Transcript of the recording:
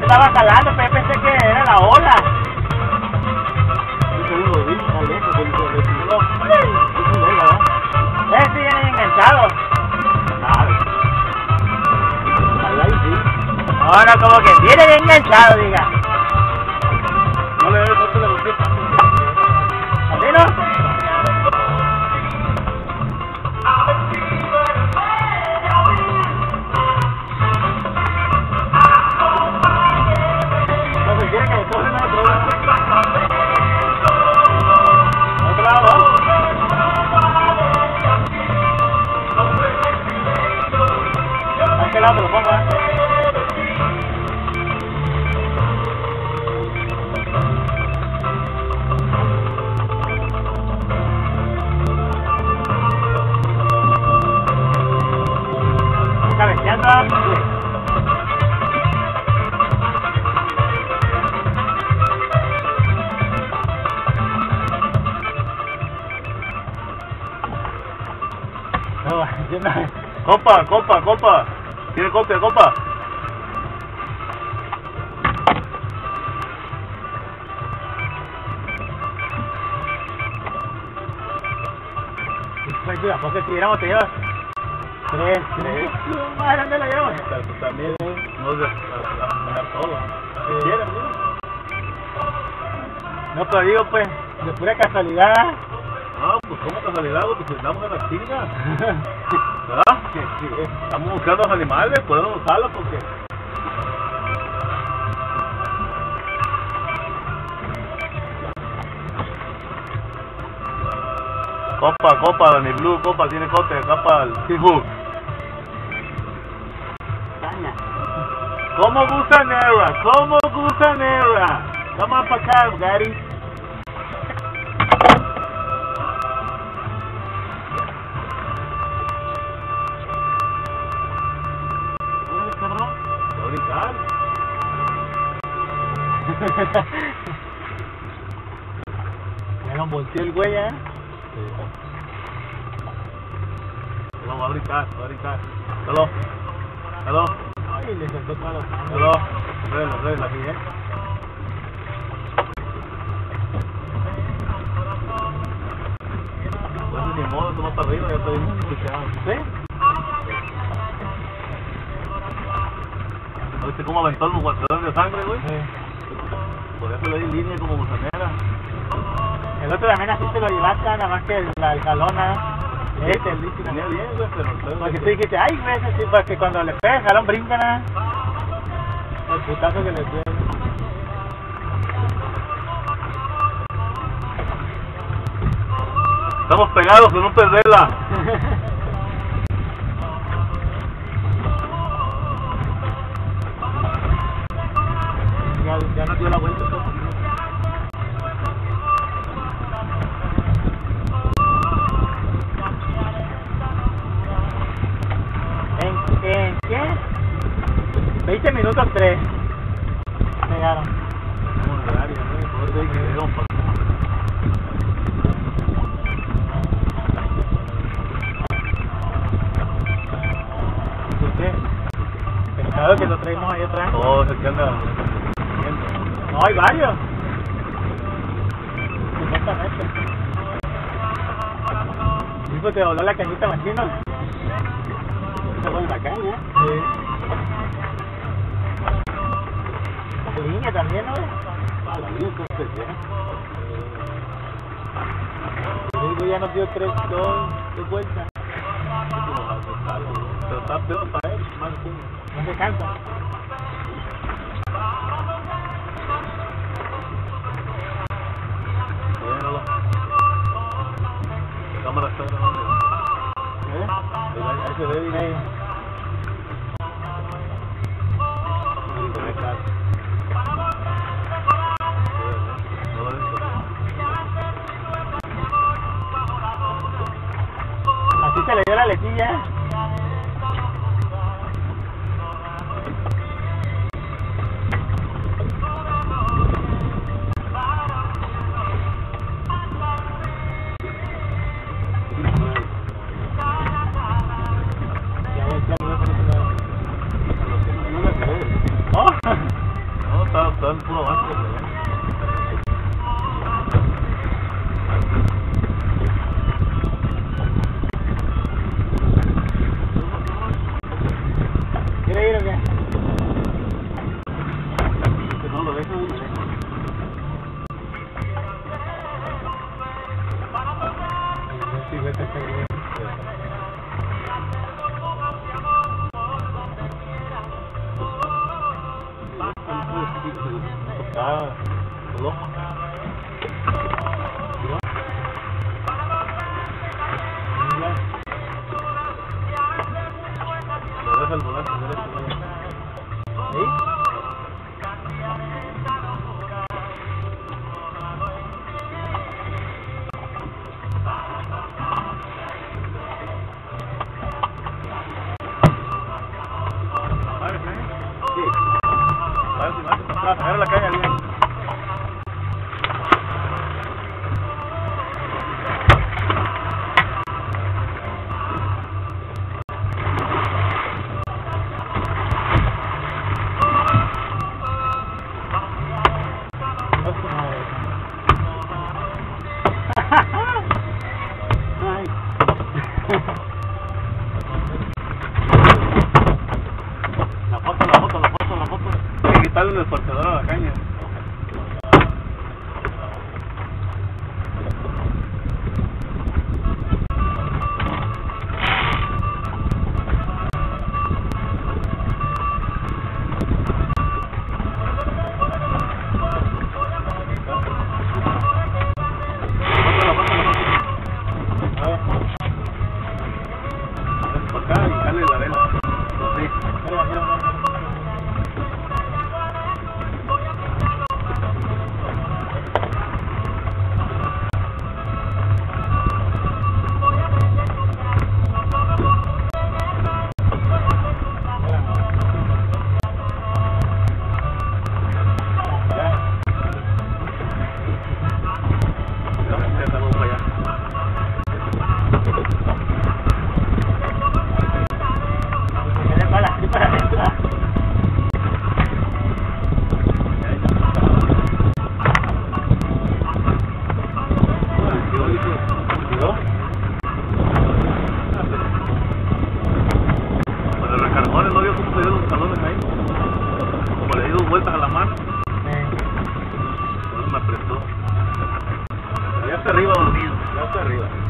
estaba calando, pero pensé que era la ola. Sí, viene enganchado. Ahora como que viene bien enganchado, diga. No le debes otro de los pies. ¿Así no? Entonces quiere que cogen otro lado. ¿Otro lado? ¿A qué lado te lo pongo? Cabeceando. Compa. ¿Tiene copia, compa? Pues sí, porque si éramos te llevas 3. Más grande lo llevas. Tú también, no es de poner todo. ¿Quieres, No, pero digo pues, de pura casualidad. Ah, pues como casualidad, porque estamos en la chinga. ¿Verdad? Sí, estamos buscando los animales, podemos usarlos porque... Copa, Danny Blue, copa, tiene cote, capa, el Seahook. ¿Cómo gusanera? Toma para acá, Gary. Ya lo volteó el güey, ¿eh? No, va a brincar. Hello. Ay, le soltó toda la sangre. Hello. Regla, aquí, Pues ni modo, toma para arriba, ya estoy escuchado. ¿Sí? ¿Viste cómo aventó el guantadón de sangre, güey? Sí. Por eso le di línea como gusanera. El otro también así te lo llevaste, nada más que el jalona. El líquido. Tenía bien, güey, pero... Porque tú dijiste, ay, güey, así, porque cuando le pegas el jalón brincan, el putazo que le dio. Estamos pegados con un pez vela. Ya nos dio la vuelta. ¿En qué? 20 minutos 3. Llegaron. ¿Por qué? Pescado que lo traemos ahí atrás. Oh, es el que anda. No, hay varios. Supuestamente. Dijo que voló la cañita machino. Se fue en la caña. Sí. La línea también, ¿no? La línea está especial. El ya nos dio 2 vueltas. Pero está peor para él, más de No se cansa. La cámara está grabando. Ahí se ve bien. Así se le dio la letilla. eso es sí, vete a seguir. Ah, loco. Lo deja el volante derecho. ¿Sí? Agarra la caña bien. La foto. Hay que quitarle el esparcedor a la caña. Por acá y sale la vela. Sí. Vueltas a la mano. Me apretó. Ya está arriba dormido. Ya está arriba.